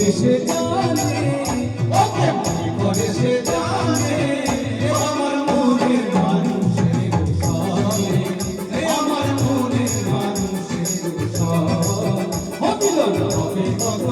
করে সে জানে, ও কেমনি করে সে জানে আমার মনের মানুষের সামনে, আমার মনের মানুষের সামনে হবে কত